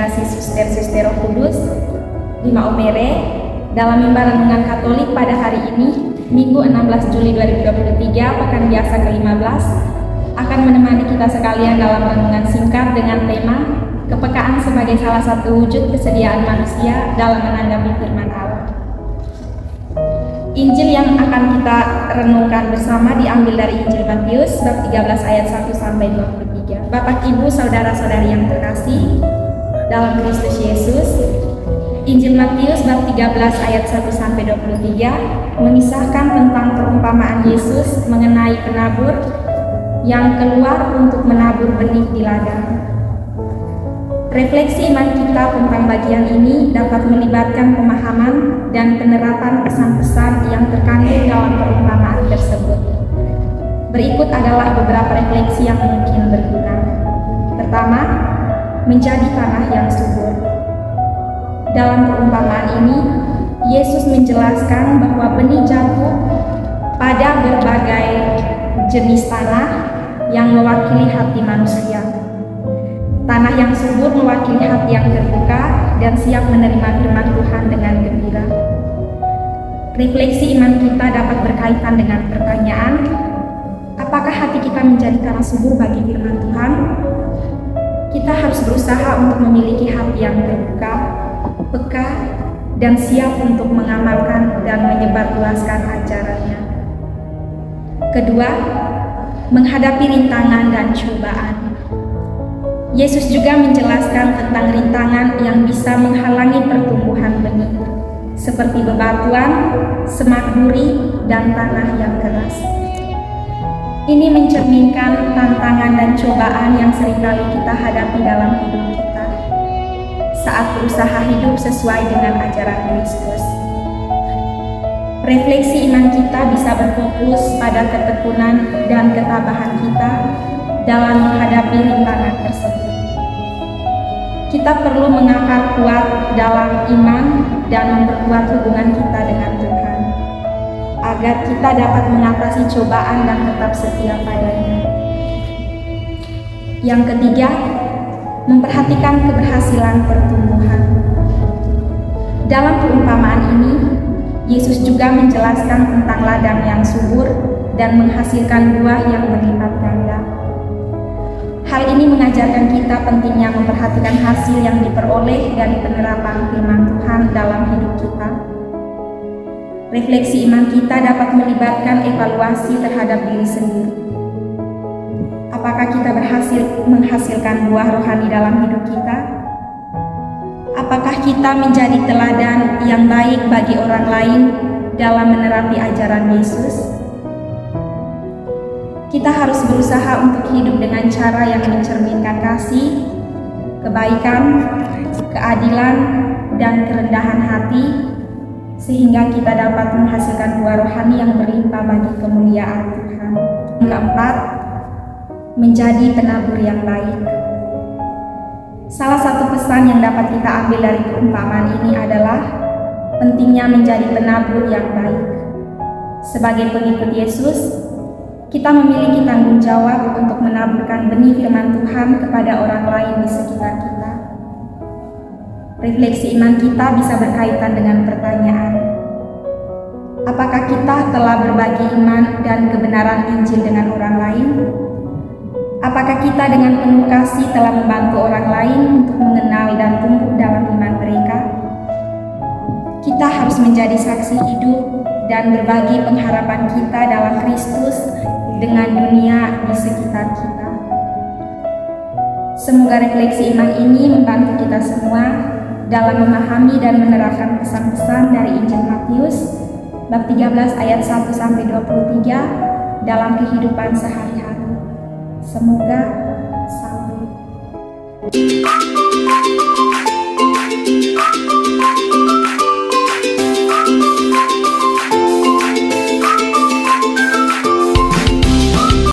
dikasih Suster-Suster Roh Kudus, Lima Omere, dalam mimbar renungan Katolik pada hari ini, Minggu 16 Juli 2023, Pekan Biasa ke-15, akan menemani kita sekalian dalam renungan singkat dengan tema kepekaan sebagai salah satu wujud kesediaan manusia dalam menanggapi firman Allah. Injil yang akan kita renungkan bersama diambil dari Injil Matius bab 13 ayat 1 sampai 23. Bapak, Ibu, saudara-saudari yang terkasih dalam Kristus Yesus, Injil Matius bab 13 ayat 1 sampai 23 mengisahkan tentang perumpamaan Yesus mengenai penabur yang keluar untuk menabur benih di ladang. Refleksi iman kita tentang bagian ini dapat melibatkan pemahaman dan penerapan pesan-pesan yang terkandung dalam perumpamaan tersebut. Berikut adalah beberapa refleksi yang mungkin berguna. Pertama, menjadi tanah yang subur. Dalam perumpamaan ini, Yesus menjelaskan bahwa benih jatuh pada berbagai jenis tanah yang mewakili hati manusia. Tanah yang subur mewakili hati yang terbuka dan siap menerima firman Tuhan dengan gembira. Refleksi iman kita dapat berkaitan dengan pertanyaan, apakah hati kita menjadi tanah subur bagi firman Tuhan? Kita harus berusaha untuk memiliki hati yang terbuka, peka, dan siap untuk mengamalkan dan menyebarluaskan ajarannya. Kedua, menghadapi rintangan dan cobaan. Yesus juga menjelaskan tentang rintangan yang bisa menghalangi pertumbuhan benih, seperti bebatuan, semak duri, dan tanah yang keras. Ini mencerminkan tantangan dan cobaan yang seringkali kita hadapi dalam hidup kita saat berusaha hidup sesuai dengan ajaran Kristus. Refleksi iman kita bisa berfokus pada ketekunan dan ketabahan kita dalam menghadapi rintangan tersebut. Kita perlu mengakar kuat dalam iman dan memperkuat hubungan kita dengan Tuhan, agar kita dapat mengatasi cobaan dan tetap setia padanya. Yang ketiga, memperhatikan keberhasilan pertumbuhan. Dalam perumpamaan ini, Yesus juga menjelaskan tentang ladang yang subur dan menghasilkan buah yang berlipat ganda. Hal ini mengajarkan kita pentingnya memperhatikan hasil yang diperoleh dari penerapan firman Tuhan dalam hidup kita. Refleksi iman kita dapat melibatkan evaluasi terhadap diri sendiri. Apakah kita berhasil menghasilkan buah rohani dalam hidup kita? Apakah kita menjadi teladan yang baik bagi orang lain dalam menerapi ajaran Yesus? Kita harus berusaha untuk hidup dengan cara yang mencerminkan kasih, kebaikan, keadilan, dan kerendahan hati, sehingga kita dapat menghasilkan buah rohani yang berlimpah bagi kemuliaan Tuhan. Keempat, menjadi penabur yang baik. Salah satu pesan yang dapat kita ambil dari perumpamaan ini adalah pentingnya menjadi penabur yang baik. Sebagai pengikut Yesus, kita memiliki tanggung jawab untuk menaburkan benih firman Tuhan kepada orang lain di sekitar kita. Refleksi iman kita bisa berkaitan dengan pertanyaan, apakah kita telah berbagi iman dan kebenaran Injil dengan orang lain? Apakah kita dengan penuh kasih telah membantu orang lain untuk mengenal dan tumbuh dalam iman mereka? Kita harus menjadi saksi hidup dan berbagi pengharapan kita dalam Kristus dengan dunia di sekitar kita. Semoga refleksi iman ini membantu kita semua dalam memahami dan menerapkan pesan-pesan dari Injil Matius bab 13 ayat 1 sampai 23 dalam kehidupan sehari-hari. Semoga salam.